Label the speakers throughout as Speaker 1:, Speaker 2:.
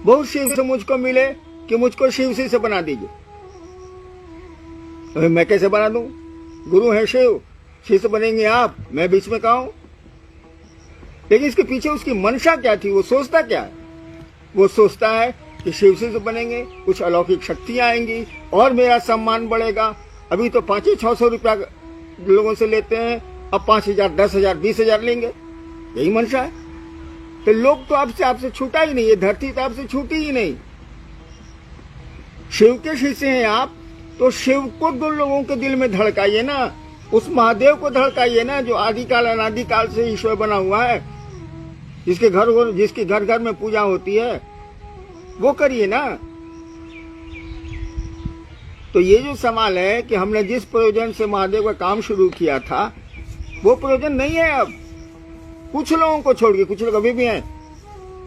Speaker 1: बहुत शिव से मुझको मिले कि मुझको शिव से बना दीजिए। अरे मैं कैसे बना दूं? गुरु है शिव, शिव से बनेंगे आप, मैं बीच में कहा हूं? लेकिन इसके पीछे उसकी मंशा क्या थी? वो सोचता क्या है? वो सोचता है कि शिव से बनेंगे, कुछ अलौकिक शक्तियां आएंगी और मेरा सम्मान बढ़ेगा। अभी तो 500-600 रुपया लोगों से लेते हैं, अब 5,000, 10,000, 20,000 लेंगे। यही मंशा है। तो लोग तो आपसे छूटा ही नहीं, ये धरती तो आपसे छूटी ही नहीं। शिव के शिष्य हैं आप, तो शिव को दो लोगों के दिल में धड़काइए ना, उस महादेव को धड़काइए ना, जो आदिकाल अनादिकाल से ईश्वर बना हुआ है, जिसके घर घर में पूजा होती है, वो करिए ना। तो ये जो सवाल है कि हमने जिस प्रयोजन से महादेव का काम शुरू किया था, वो प्रयोजन नहीं है अब। कुछ लोगों को छोड़ के, कुछ लोग अभी भी हैं,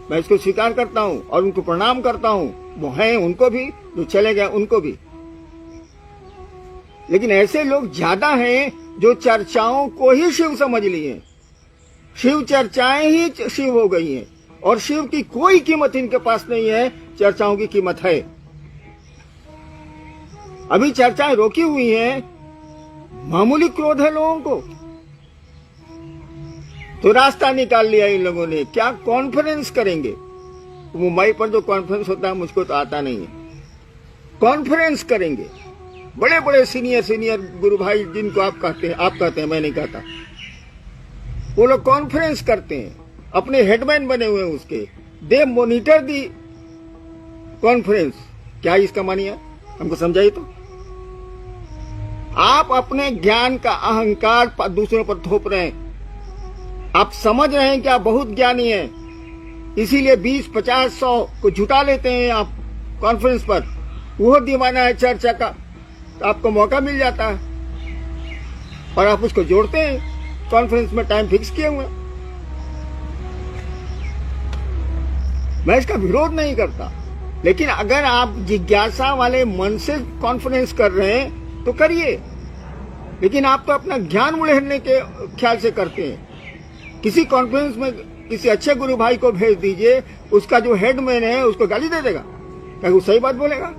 Speaker 1: मैं इसको स्वीकार करता हूं और उनको प्रणाम करता हूं, वो हैं, उनको भी, जो चले गए उनको भी। लेकिन ऐसे लोग ज्यादा हैं जो चर्चाओं को ही शिव समझ लिए। शिव चर्चाएं ही शिव हो गई हैं और शिव की कोई कीमत इनके पास नहीं है, चर्चाओं की कीमत है। अभी चर्चाएं रोकी हुई हैं, मामूली क्रोध है लोगों को, तो रास्ता निकाल लिया इन लोगों ने। क्या कॉन्फ्रेंस करेंगे? मुंबई पर जो कॉन्फ्रेंस होता है, मुझको तो आता नहीं है। कॉन्फ्रेंस करेंगे, बड़े बड़े सीनियर गुरु भाई जिनको आप कहते हैं, मैं नहीं कहता, वो लोग कॉन्फ्रेंस करते हैं, अपने हेडमैन बने हुए हैं उसके। दे मॉनिटर दी कॉन्फ्रेंस। क्या इसका मानिए? हमको समझाइए तो। आप अपने ज्ञान का अहंकार दूसरों पर थोप रहे हैं। आप समझ रहे हैं कि आप बहुत ज्ञानी हैं, इसीलिए 20, 50, 100 को जुटा लेते हैं आप कॉन्फ्रेंस पर। वो दीवाना है चर्चा का, तो आपको मौका मिल जाता है और आप उसको जोड़ते हैं कॉन्फ्रेंस में, टाइम फिक्स किए हुए। मैं इसका विरोध नहीं करता, लेकिन अगर आप जिज्ञासा वाले मन से कॉन्फ्रेंस कर रहे हैं तो करिए, लेकिन आप तो अपना ज्ञान उड़ेरने के ख्याल से करते हैं। किसी कॉन्फ्रेंस में किसी अच्छे गुरु भाई को भेज दीजिए, उसका जो हेडमैन है उसको गाली दे देगा, क्या वो सही बात बोलेगा?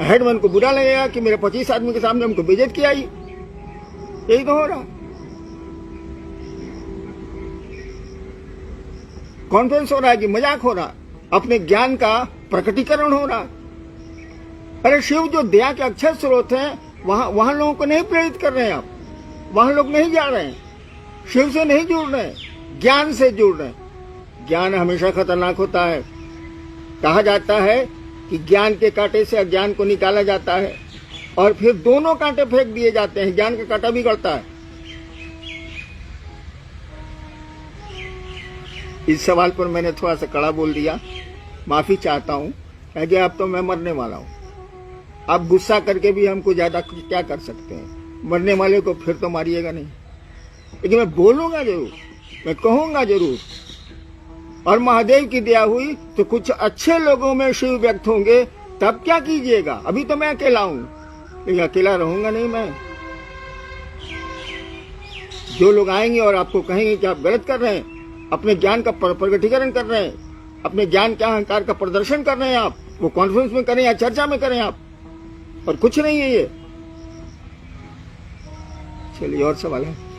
Speaker 1: हेडमैन को बुरा लगेगा कि मेरे 25 आदमी के सामने हमको बेइज्जत किया ही। यही तो हो रहा। कॉन्फ्रेंस हो रहा है कि मजाक हो रहा, अपने ज्ञान का प्रकटीकरण हो रहा। अरे शिव जो दया के अक्षर स्रोत हैं, वहां लोगों को नहीं प्रेरित कर रहे हैं आप, वहां लोग नहीं जा रहे हैं, शिव से नहीं जुड़ रहे हैं, ज्ञान से जुड़ रहे हैं। ज्ञान हमेशा खतरनाक होता है। कहा जाता है कि ज्ञान के कांटे से अज्ञान को निकाला जाता है और फिर दोनों कांटे फेंक दिए जाते हैं, ज्ञान का कांटा बिगड़ता है। इस सवाल पर मैंने थोड़ा सा कड़ा बोल दिया, माफी चाहता हूं, क्योंकि अब तो मैं मरने वाला हूं। आप गुस्सा करके भी हमको ज्यादा क्या कर सकते हैं? मरने वाले को फिर तो मारिएगा नहीं, लेकिन मैं बोलूंगा जरूर, मैं कहूंगा जरूर। और महादेव की दया हुई तो कुछ अच्छे लोगों में शिव व्यक्त होंगे, तब क्या कीजिएगा? अभी तो मैं अकेला हूं, लेकिन अकेला रहूंगा नहीं मैं। जो लोग आएंगे और आपको कहेंगे कि आप गलत कर रहे हैं, अपने ज्ञान का प्रकटीकरण कर रहे हैं, अपने ज्ञान के अहंकार का प्रदर्शन कर रहे हैं आप, वो कॉन्फ्रेंस में करें या चर्चा में करें आप, और कुछ नहीं है ये। चलिए और सवाल है?